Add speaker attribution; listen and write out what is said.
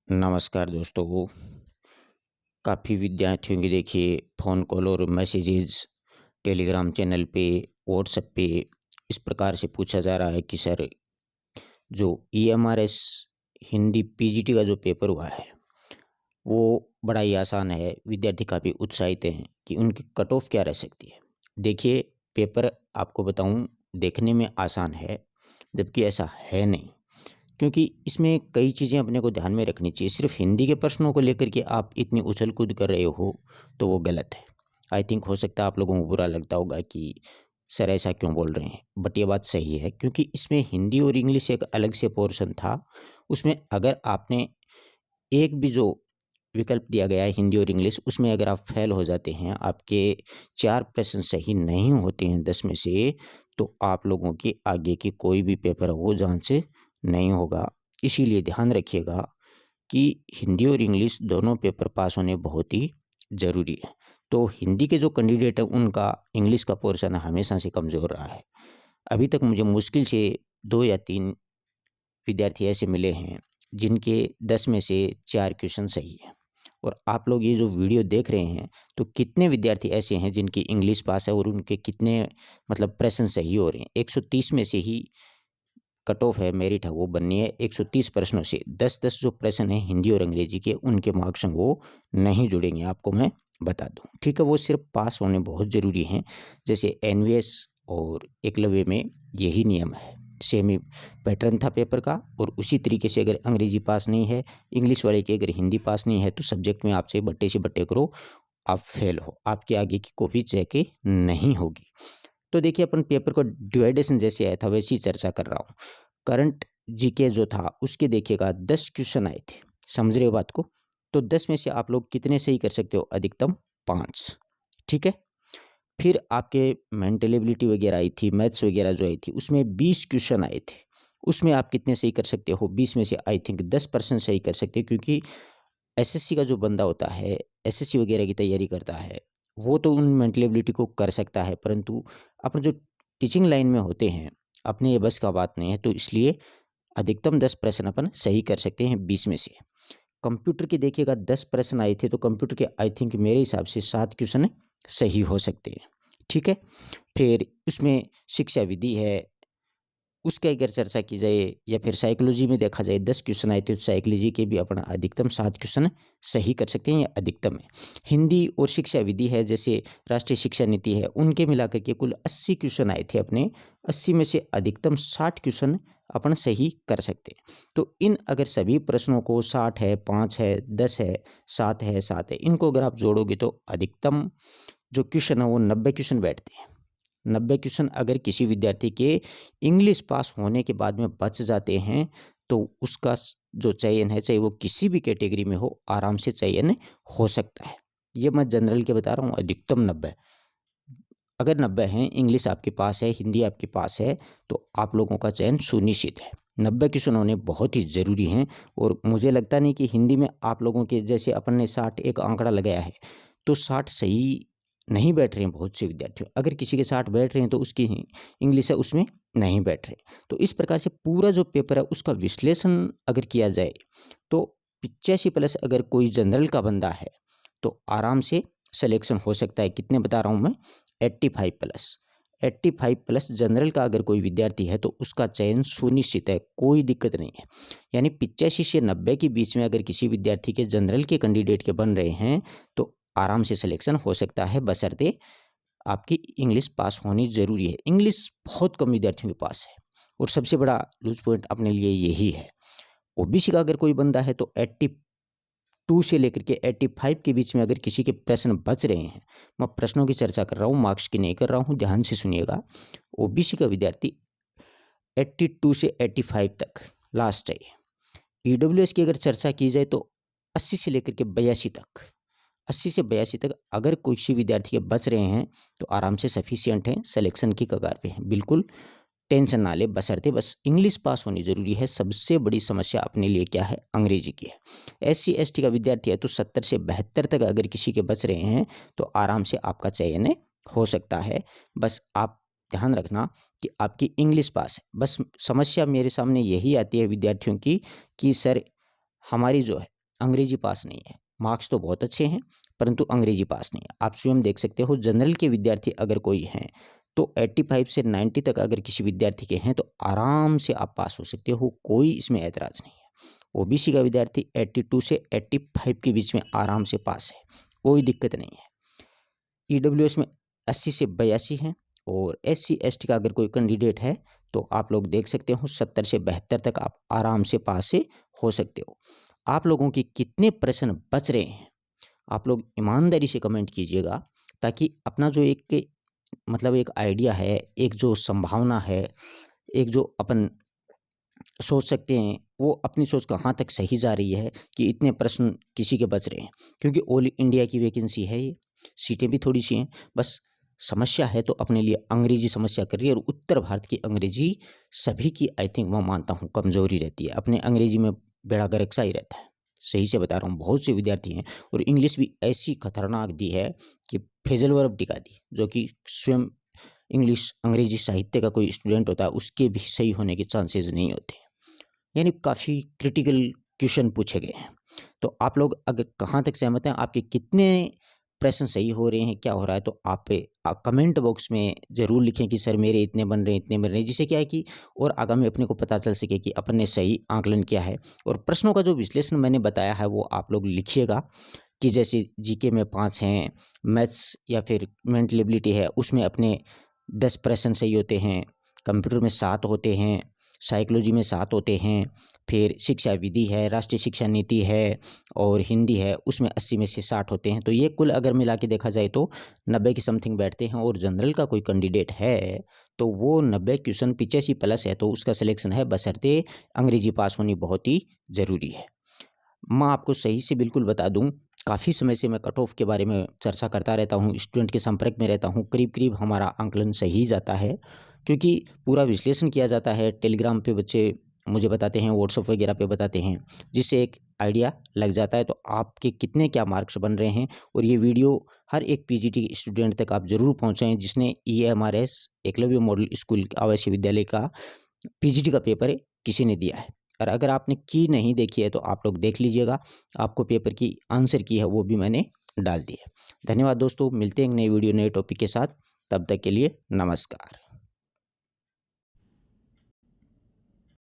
Speaker 1: नमस्कार दोस्तों। काफ़ी विद्यार्थियों की देखिए फ़ोन कॉल और मैसेजेस टेलीग्राम चैनल पे, व्हाट्सएप पे इस प्रकार से पूछा जा रहा है कि सर जो ईएमआरएस हिंदी पीजीटी का जो पेपर हुआ है वो बड़ा ही आसान है। विद्यार्थी काफ़ी उत्साहित हैं कि उनकी कट ऑफ क्या रह सकती है। देखिए पेपर आपको बताऊं देखने में आसान है, जबकि ऐसा है नहीं, क्योंकि इसमें कई चीज़ें अपने को ध्यान में रखनी चाहिए। सिर्फ हिंदी के प्रश्नों को लेकर के आप इतनी उछल कूद कर रहे हो तो वो गलत है। आई थिंक हो सकता है आप लोगों को बुरा लगता होगा कि सर ऐसा क्यों बोल रहे हैं, बट ये बात सही है, क्योंकि इसमें हिंदी और इंग्लिश एक अलग से पोर्शन था। उसमें अगर आपने एक भी जो विकल्प दिया गया है हिंदी और इंग्लिश, उसमें अगर आप फेल हो जाते हैं, आपके 4 प्रश्न सही नहीं होते हैं 10 में से, तो आप लोगों की आगे की कोई भी पेपर हो जान से नहीं होगा। इसीलिए ध्यान रखिएगा कि हिंदी और इंग्लिश दोनों पेपर पास होने बहुत ही ज़रूरी है। तो हिंदी के जो कैंडिडेट हैं उनका इंग्लिश का पोर्शन हमेशा से कमज़ोर रहा है। अभी तक मुझे मुश्किल से 2 या 3 विद्यार्थी ऐसे मिले हैं जिनके 10 में से 4 क्वेश्चन सही हैं। और आप लोग ये जो वीडियो देख रहे हैं, तो कितने विद्यार्थी ऐसे हैं जिनकी इंग्लिश पास है और उनके कितने मतलब प्रश्न सही हो रहे हैं। 130 में से ही कट ऑफ है, मेरिट है वो बननी है। 130 प्रश्नों से 10-10 जो प्रश्न हैं हिंदी और अंग्रेजी के, उनके मार्क्स हैं वो नहीं जुड़ेंगे, आपको मैं बता दूं। ठीक है, वो सिर्फ पास होने बहुत ज़रूरी हैं। जैसे एनवीएस और एकलव्य में यही नियम है, सेम ही पैटर्न था पेपर का। और उसी तरीके से अगर अंग्रेजी पास नहीं है, इंग्लिश वाले की अगर हिंदी पास नहीं है, तो सब्जेक्ट में आपसे बट्टे से बट्टे करो, आप फेल हो, आपके आगे की कॉपी चेक नहीं होगी। तो देखिए अपन पेपर को डिवाइडेशन जैसे आया था वैसी ही चर्चा कर रहा हूँ। करंट जीके जो था उसके देखिएगा 10 क्वेश्चन आए थे, समझ रहे हो बात को। तो 10 में से आप लोग कितने सही कर सकते हो? अधिकतम 5। ठीक है। फिर आपके मेंटल एबिलिटी वगैरह आई थी, मैथ्स वगैरह जो आई थी, उसमें 20 क्वेश्चन आए थे। उसमें आप कितने सही कर सकते हो? 20 में से आई थिंक 10% सही कर सकते हो, क्योंकि एसएससी का जो बंदा होता है, एसएससी वगैरह की तैयारी करता है, वो तो उन मेंटल एबिलिटी को कर सकता है, परंतु अपने जो टीचिंग लाइन में होते हैं, अपने ये बस का बात नहीं है। तो इसलिए अधिकतम 10 प्रश्न अपन सही कर सकते हैं 20 में से। कंप्यूटर के देखिएगा 10 प्रश्न आए थे, तो कंप्यूटर के आई थिंक मेरे हिसाब से 7 क्वेश्चन सही हो सकते हैं। ठीक है। फिर उसमें शिक्षा विधि है, उसकी अगर चर्चा की जाए, या फिर साइकोलॉजी में देखा जाए 10 क्वेश्चन आए थे, तो साइकोलॉजी के भी अपना अधिकतम 7 क्वेश्चन सही कर सकते हैं, या अधिकतम है। हिंदी और शिक्षा विधि है, जैसे राष्ट्रीय शिक्षा नीति है, उनके मिलाकर के कुल 80 क्वेश्चन आए थे अपने। 80 में से अधिकतम 60 क्वेश्चन अपन सही कर सकते हैं। तो इन अगर सभी प्रश्नों को 60 है, 5 है, 10 है, 7 है, 7 है, इनको अगर आप जोड़ोगे तो अधिकतम जो क्वेश्चन है वो 90 क्वेश्चन बैठते हैं। 90 क्वेश्चन अगर किसी विद्यार्थी के इंग्लिश पास होने के बाद में बच जाते हैं, तो उसका जो चयन है, चाहे वो किसी भी कैटेगरी में हो, आराम से चयन हो सकता है। ये मैं जनरल के बता रहा हूँ, अधिकतम 90। अगर 90 हैं, इंग्लिश आपके पास है, हिंदी आपके पास है, तो आप लोगों का चयन सुनिश्चित है। 90 क्वेश्चन होने बहुत ही ज़रूरी हैं। और मुझे लगता नहीं कि हिंदी में आप लोगों के जैसे अपन ने 60 एक आंकड़ा लगाया है, तो 60 सही नहीं बैठ रहे हैं बहुत से विद्यार्थियों। अगर किसी के 60 बैठ रहे हैं तो उसकी इंग्लिश है उसमें नहीं बैठ रहे। तो इस प्रकार से पूरा जो पेपर है उसका विश्लेषण अगर किया जाए, तो 85 प्लस अगर कोई जनरल का बंदा है, तो आराम से सिलेक्शन हो सकता है। कितने बता रहा हूँ मैं? 85 प्लस। 85 प्लस जनरल का अगर कोई विद्यार्थी है, तो उसका चयन सुनिश्चित है, कोई दिक्कत नहीं है। यानी 85 से 90 के बीच में अगर किसी विद्यार्थी के जनरल के कैंडिडेट के बन रहे हैं, तो आराम से सिलेक्शन हो सकता है, बशर्ते आपकी इंग्लिश पास होनी ज़रूरी है। इंग्लिश बहुत कम विद्यार्थियों के पास है, और सबसे बड़ा लूज पॉइंट अपने लिए यही है। ओबीसी का अगर कोई बंदा है, तो 82 से लेकर के 85 के बीच में अगर किसी के प्रश्न बच रहे हैं, मैं प्रश्नों की चर्चा कर रहा हूँ, मार्क्स की नहीं कर रहा हूँ, ध्यान से सुनिएगा। ओबीसी का विद्यार्थी 82 से 85 तक लास्ट है। ईडब्ल्यूएस की अगर चर्चा की जाए, तो 80 से लेकर के 82 तक, 80 से 82 तक अगर किसी विद्यार्थी के बच रहे हैं, तो आराम से सफिशिएंट हैं, सिलेक्शन की कगार पे हैं। बिल्कुल टेंशन ना ले, बशर्ते बस इंग्लिश पास होनी जरूरी है। सबसे बड़ी समस्या अपने लिए क्या है? अंग्रेजी की है। एससी एसटी का विद्यार्थी है, तो 70 से 72 तक अगर किसी के बच रहे हैं, तो आराम से आपका चयन हो सकता है। बस आप ध्यान रखना कि आपकी इंग्लिश पास है। बस समस्या मेरे सामने यही आती है विद्यार्थियों की, कि सर हमारी जो है अंग्रेजी पास नहीं है। मार्क्स तो बहुत अच्छे हैं परंतु अंग्रेजी पास नहीं है। आप स्वयं देख सकते हो, जनरल के विद्यार्थी अगर कोई हैं तो 85 से 90 तक अगर किसी विद्यार्थी के हैं तो आराम से आप पास हो सकते हो, कोई इसमें ऐतराज़ नहीं है। ओबीसी का विद्यार्थी 82 से 85 के बीच में आराम से पास है, कोई दिक्कत नहीं है। ईडब्ल्यूएस में 80 से 82 हैं और एससी एसटी का अगर कोई कैंडिडेट है तो आप लोग देख सकते हो 70 से 72 तक आप आराम से पास से हो सकते हो। आप लोगों के कितने प्रश्न बच रहे हैं आप लोग ईमानदारी से कमेंट कीजिएगा, ताकि अपना जो एक मतलब एक आइडिया है, एक जो संभावना है, एक जो अपन सोच सकते हैं वो अपनी सोच कहाँ तक सही जा रही है कि इतने प्रश्न किसी के बच रहे हैं। क्योंकि ऑल इंडिया की वैकेंसी है ये, सीटें भी थोड़ी सी हैं, बस समस्या है तो अपने लिए अंग्रेजी समस्या कर रही है। और उत्तर भारत की अंग्रेजी सभी की आई थिंक मैं मानता हूँ कमज़ोरी रहती है, अपने अंग्रेजी में बेड़ा गर्क सा ही रहता है। सही से बता रहा हूँ, बहुत से विद्यार्थी हैं और इंग्लिश भी ऐसी खतरनाक दी है कि फेजल वर्ब टिका दी, जो कि स्वयं इंग्लिश अंग्रेजी साहित्य का कोई स्टूडेंट होता है उसके भी सही होने के चांसेस नहीं होते। यानी काफ़ी क्रिटिकल क्वेश्चन पूछे गए हैं। तो आप लोग अगर कहाँ तक सहमत हैं, आपके कितने प्रश्न सही हो रहे हैं, क्या हो रहा है, तो आप कमेंट बॉक्स में ज़रूर लिखें कि सर मेरे इतने बन रहे हैं, इतने बन रहे हैं, जिससे क्या है कि और आगामी अपने को पता चल सके कि अपन ने सही आकलन किया है। और प्रश्नों का जो विश्लेषण मैंने बताया है वो आप लोग लिखिएगा कि जैसे जीके में 5 हैं, मैथ्स या फिर मेंटल एबिलिटी है उसमें अपने 10 प्रश्न सही होते हैं, कंप्यूटर में 7 होते हैं, साइकोलॉजी में 7 होते हैं, फिर शिक्षा विधि है, राष्ट्रीय शिक्षा नीति है और हिंदी है उसमें 80 में से 60 होते हैं। तो ये कुल अगर मिला के देखा जाए तो 90 के समथिंग बैठते हैं। और जनरल का कोई कैंडिडेट है तो वो 90 क्वेश्चन 85 प्लस है तो उसका सिलेक्शन है, बशर्ते अंग्रेजी पास होनी बहुत ही ज़रूरी है। मैं आपको सही से बिल्कुल बता दूं, काफ़ी समय से मैं कट ऑफ के बारे में चर्चा करता रहता हूं, स्टूडेंट के संपर्क में रहता हूं, करीब करीब हमारा आंकलन सही जाता है क्योंकि पूरा विश्लेषण किया जाता है। टेलीग्राम पे बच्चे मुझे बताते हैं, व्हाट्सएप वगैरह पे बताते हैं, जिससे एक आइडिया लग जाता है तो आपके कितने क्या मार्क्स बन रहे हैं। और ये वीडियो हर एक पीजीटी स्टूडेंट तक आप ज़रूर पहुँचाएँ जिसने EMRS एकलव्य मॉडल स्कूल आवासीय विद्यालय का पीजीटी का पेपर किसी ने दिया है। और अगर आपने की नहीं देखी है तो आप लोग देख लीजिएगा, आपको पेपर की आंसर की है वो भी मैंने डाल दी है। धन्यवाद दोस्तों, मिलते हैं एक नई वीडियो नए टॉपिक के साथ, तब तक के लिए नमस्कार।